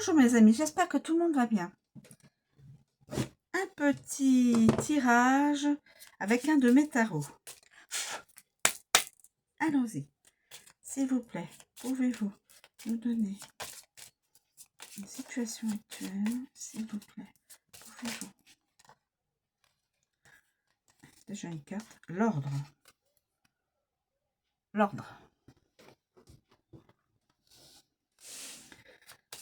Bonjour mes amis, j'espère que tout le monde va bien. Un petit tirage avec un de mes tarots. Allons-y. S'il vous plaît, pouvez-vous nous donner une situation actuelle? S'il vous plaît, pouvez-vous... Déjà une carte. L'ordre. L'ordre.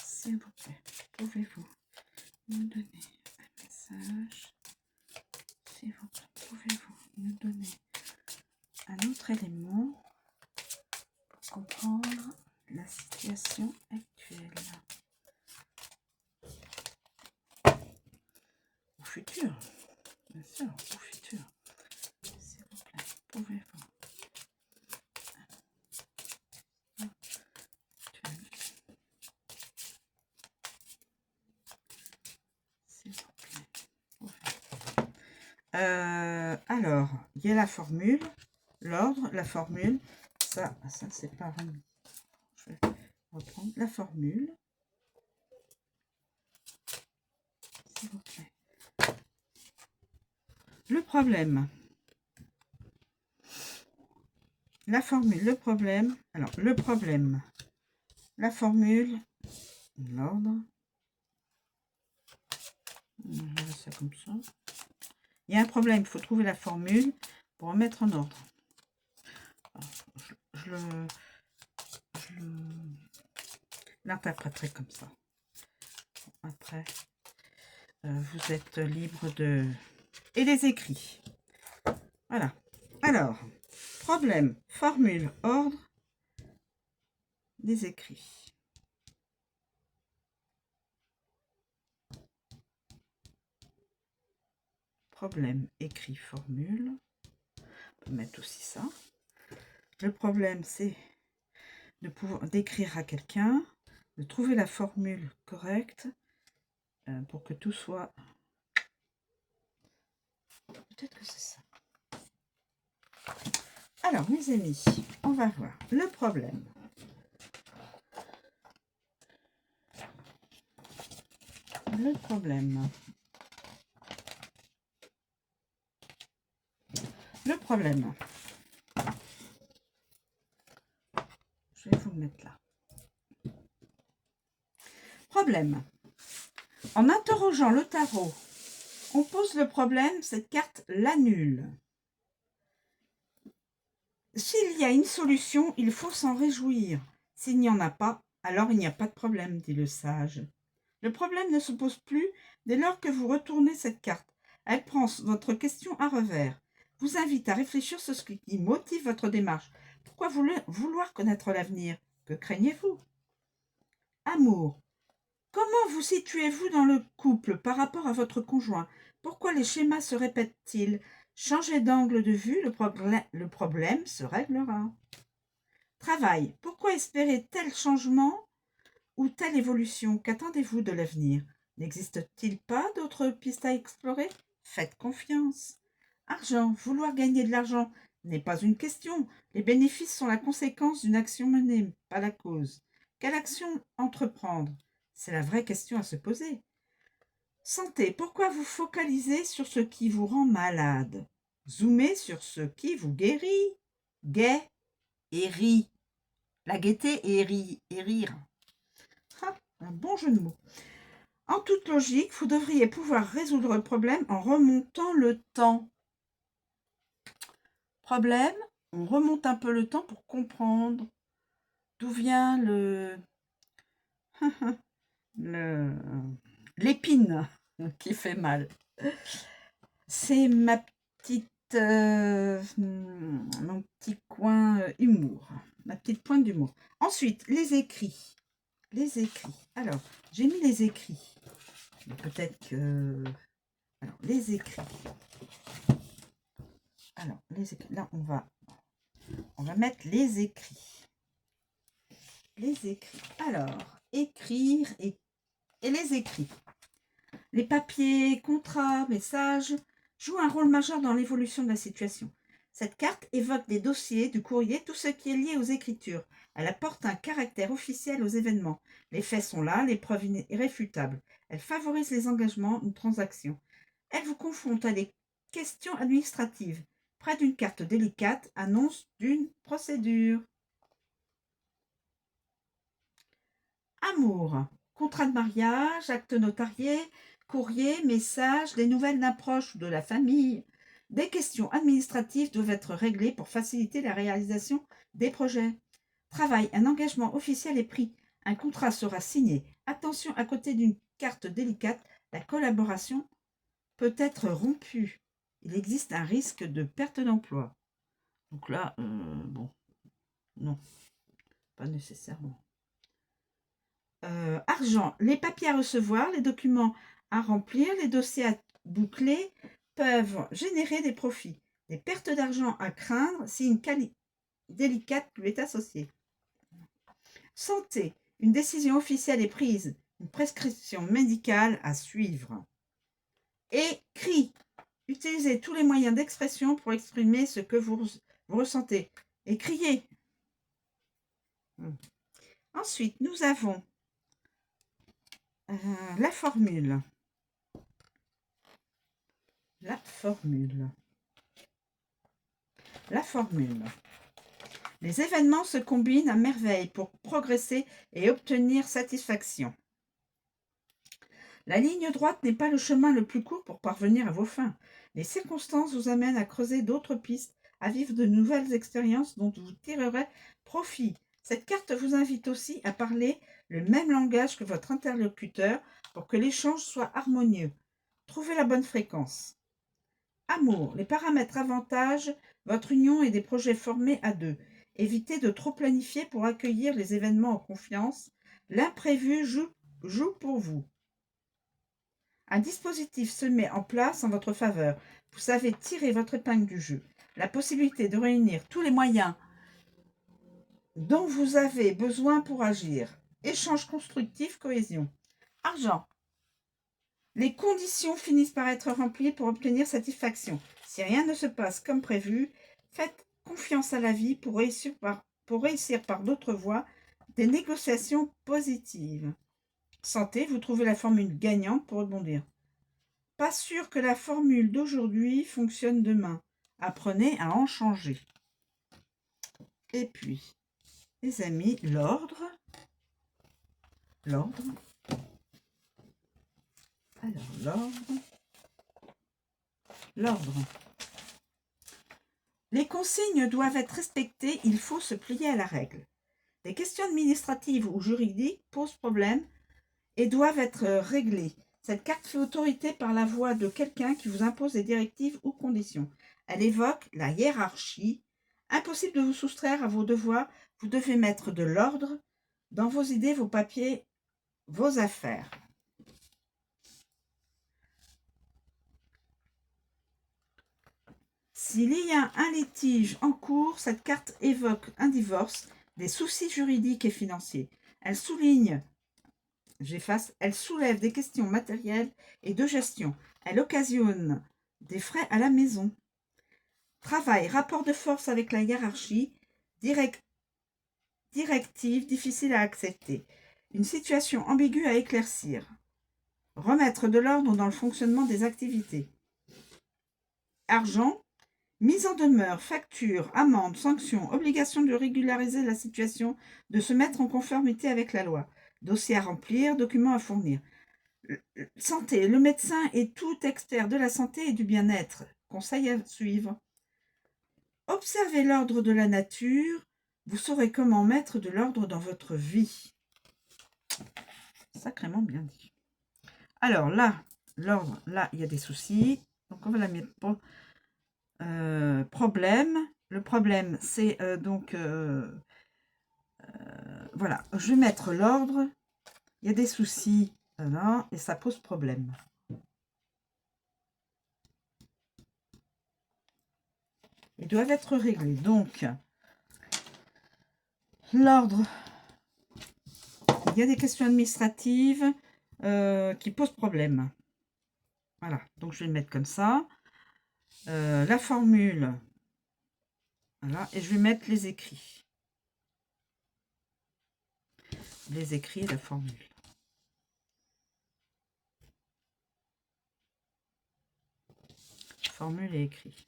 S'il vous plaît, pouvez-vous nous donner un message? S'il vous plaît, pouvez-vous nous donner un autre élément pour comprendre la situation actuelle? Au futur, bien sûr, au futur. S'il vous plaît, pouvez-vous... Alors, il y a la formule, l'ordre, la formule. Ça c'est pas remis. Je vais reprendre la formule. S'il vous plaît. Le problème. La formule, le problème. Alors, le problème. La formule. L'ordre. On va faire ça comme ça. Il y a un problème, il faut trouver la formule pour remettre en ordre. Alors, je l'interpréterai comme ça. Après, vous êtes libre de... Et les écrits. Voilà. Alors, problème, formule, ordre, des écrits. Problème, écrit, formule. On peut mettre aussi ça. Le problème, c'est de pouvoir d'écrire à quelqu'un, de trouver la formule correcte pour que tout soit... Peut-être que c'est ça. Alors, mes amis, on va voir le problème. Le problème. Le problème. Je vais vous le mettre là. Problème. En interrogeant le tarot, on pose le problème, cette carte l'annule. S'il y a une solution, il faut s'en réjouir. S'il n'y en a pas, alors il n'y a pas de problème, dit le sage. Le problème ne se pose plus dès lors que vous retournez cette carte. Elle prend votre question à revers, vous invite à réfléchir sur ce qui motive votre démarche. Pourquoi vouloir connaître l'avenir? Que craignez-vous? Amour. Comment vous situez-vous dans le couple par rapport à votre conjoint? Pourquoi les schémas se répètent-ils? Changez d'angle de vue, le problème se réglera. Travail. Pourquoi espérer tel changement ou telle évolution? Qu'attendez-vous de l'avenir? N'existe-t-il pas d'autres pistes à explorer? Faites confiance. Argent. Vouloir gagner de l'argent n'est pas une question. Les bénéfices sont la conséquence d'une action menée, pas la cause. Quelle action entreprendre? C'est la vraie question à se poser. Santé. Pourquoi vous focalisez sur ce qui vous rend malade? Zoomez sur ce qui vous guérit. Gai et rit. La gaieté et rire. Ah, un bon jeu de mots. En toute logique, vous devriez pouvoir résoudre le problème en remontant le temps. Problème, on remonte un peu le temps pour comprendre d'où vient l'épine qui fait mal. C'est mon petit coin humour, ma petite pointe d'humour. Ensuite, les écrits. Les écrits. Alors, j'ai mis les écrits. Peut-être que... Alors, les écrits. Alors, les écrits. Là, on va mettre les écrits. Les écrits. Alors, écrire et les écrits. Les papiers, contrats, messages jouent un rôle majeur dans l'évolution de la situation. Cette carte évoque des dossiers, du courrier, tout ce qui est lié aux écritures. Elle apporte un caractère officiel aux événements. Les faits sont là, les preuves irréfutables. Elle favorise les engagements, une transaction. Elle vous confronte à des questions administratives. Près d'une carte délicate, annonce d'une procédure. Amour. Contrat de mariage, acte notarié, courrier, message, des nouvelles d'un proche ou de la famille. Des questions administratives doivent être réglées pour faciliter la réalisation des projets. Travail, un engagement officiel est pris. Un contrat sera signé. Attention, à côté d'une carte délicate, la collaboration peut être rompue. Il existe un risque de perte d'emploi. Donc là, bon, non, pas nécessairement. Argent, les papiers à recevoir, les documents à remplir, les dossiers à boucler peuvent générer des profits. Des pertes d'argent à craindre si une délicate lui est associée. Santé, une décision officielle est prise, une prescription médicale à suivre. Et cri, utilisez tous les moyens d'expression pour exprimer ce que vous ressentez. Et criez. Ensuite, nous avons la formule. La formule. La formule. Les événements se combinent à merveille pour progresser et obtenir satisfaction. La ligne droite n'est pas le chemin le plus court pour parvenir à vos fins. Les circonstances vous amènent à creuser d'autres pistes, à vivre de nouvelles expériences dont vous tirerez profit. Cette carte vous invite aussi à parler le même langage que votre interlocuteur pour que l'échange soit harmonieux. Trouvez la bonne fréquence. Amour, les paramètres avantages, votre union et des projets formés à deux. Évitez de trop planifier pour accueillir les événements en confiance. L'imprévu joue pour vous. Un dispositif se met en place en votre faveur. Vous savez tirer votre épingle du jeu. La possibilité de réunir tous les moyens dont vous avez besoin pour agir. Échange constructif, cohésion. Argent. Les conditions finissent par être remplies pour obtenir satisfaction. Si rien ne se passe comme prévu, faites confiance à la vie pour réussir par d'autres voies des négociations positives. Santé, vous trouvez la formule gagnante pour rebondir. Pas sûr que la formule d'aujourd'hui fonctionne demain. Apprenez à en changer. Et puis, les amis, l'ordre. L'ordre. Alors, l'ordre. L'ordre. Les consignes doivent être respectées, il faut se plier à la règle. Les questions administratives ou juridiques posent problème et doivent être réglées. Cette carte fait autorité par la voix de quelqu'un qui vous impose des directives ou conditions. Elle évoque la hiérarchie. Impossible de vous soustraire à vos devoirs. Vous devez mettre de l'ordre dans vos idées, vos papiers, vos affaires. S'il y a un litige en cours, cette carte évoque un divorce, des soucis juridiques et financiers. Elle souligne, elle soulève des questions matérielles et de gestion. Elle occasionne des frais à la maison. Travail, rapport de force avec la hiérarchie, directive difficile à accepter. Une situation ambiguë à éclaircir. Remettre de l'ordre dans le fonctionnement des activités. Argent, mise en demeure, facture, amende, sanction, obligation de régulariser la situation, de se mettre en conformité avec la loi. Dossier à remplir, documents à fournir. Santé, le médecin est tout expert de la santé et du bien-être. Conseil à suivre. Observez l'ordre de la nature, vous saurez comment mettre de l'ordre dans votre vie. Sacrément bien dit. Alors là, l'ordre, là, il y a des soucis. Donc on va la mettre pour problème. Le problème, c'est voilà, je vais mettre l'ordre. Il y a des soucis là, et ça pose problème. Ils doivent être réglés. Donc, l'ordre, il y a des questions administratives qui posent problème. Voilà, donc je vais le mettre comme ça. La formule, Voilà, et je vais mettre les écrits. Les écrits et la formule. Formule et écrit.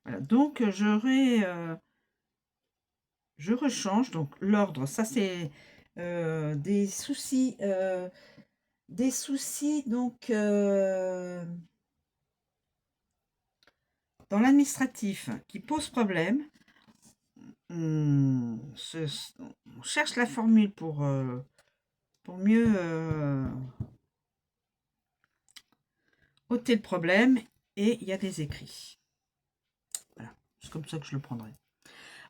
Voilà, donc je rechange. Donc l'ordre, ça c'est des soucis donc dans l'administratif qui posent problème. On cherche la formule pour mieux ôter le problème, et il y a des écrits. Voilà, c'est comme ça que je le prendrai.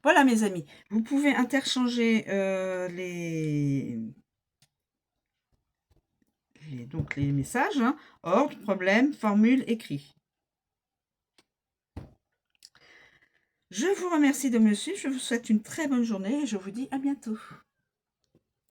Voilà mes amis, vous pouvez interchanger donc les messages, hein, ordre, problème, formule, écrit. Je vous remercie de me suivre, je vous souhaite une très bonne journée et je vous dis à bientôt.